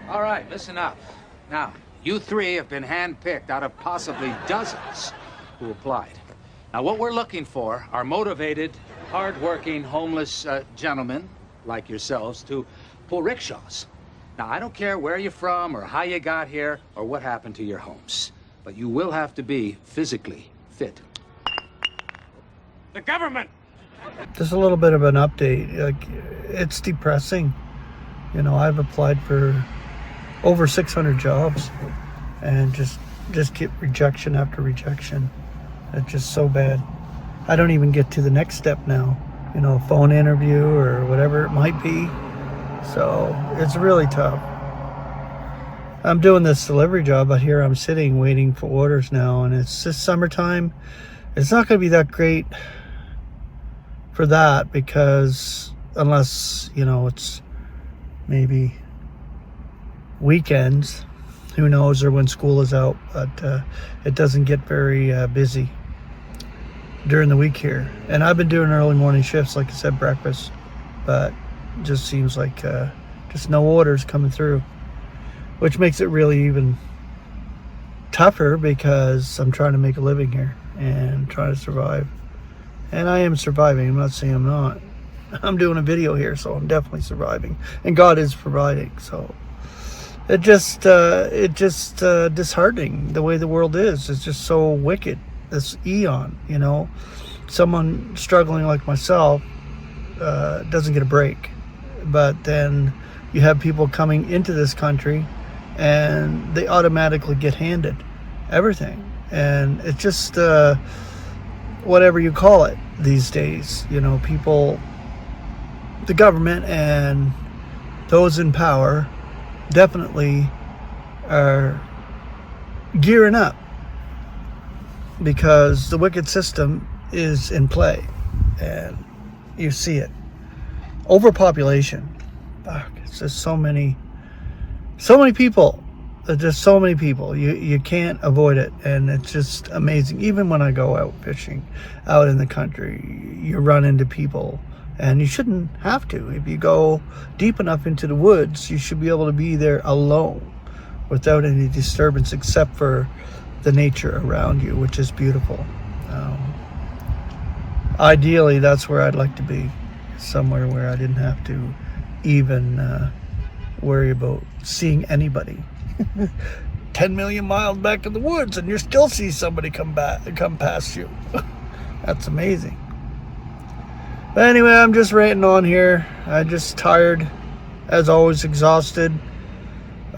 All right, listen up. Now, you three have been handpicked out of possibly dozens who applied. Now, what we're looking for are motivated, hard-working, homeless gentlemen like yourselves to pull rickshaws. Now, I don't care where you're from or how you got here or what happened to your homes, but you will have to be physically fit. The government! Just a little bit of an update. Like, it's depressing. You know, I've applied for over 600 jobs and just get rejection after rejection. It's just so bad. I don't even get to the next step now. You know, phone interview or whatever it might be. So it's really tough. I'm doing this delivery job, but here I'm sitting waiting for orders now, and it's just summertime. It's not going to be that great for that, because unless, you know, it's maybe weekends, who knows, or when school is out, but it doesn't get very busy during the week here. And I've been doing early morning shifts, like I said, breakfast, but it just seems like just no orders coming through, which makes it really even tougher, because I'm trying to make a living here and trying to survive. And I am surviving. I'm not saying I'm not. I'm doing a video here, so I'm definitely surviving, and God is providing. So it just disheartening the way the world is. It's just so wicked, this eon, you know. Someone struggling like myself doesn't get a break, but then you have people coming into this country and they automatically get handed everything, and it's just whatever you call it these days. You know, people, the government and those in power definitely are gearing up, because the wicked system is in play, and you see it. Overpopulation. Fuck, it's just so many people. There's just so many people. You can't avoid it, and it's just amazing. Even when I go out fishing out in the country, you run into people, and you shouldn't have to. If you go deep enough into the woods, you should be able to be there alone without any disturbance, except for the nature around you, which is beautiful. Ideally, that's where I'd like to be, somewhere where I didn't have to even worry about seeing anybody. 10 million miles back in the woods, and you still see somebody come past you. That's amazing. But anyway, I'm just ranting on here. I'm just tired, as always, exhausted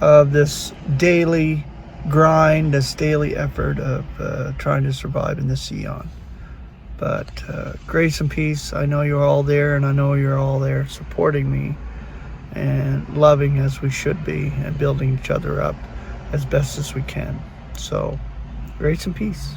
of this daily grind, this daily effort of trying to survive in this eon. But grace and peace. I know you're all there, and I know you're all there supporting me and loving as we should be, and building each other up as best as we can. So, grace and peace.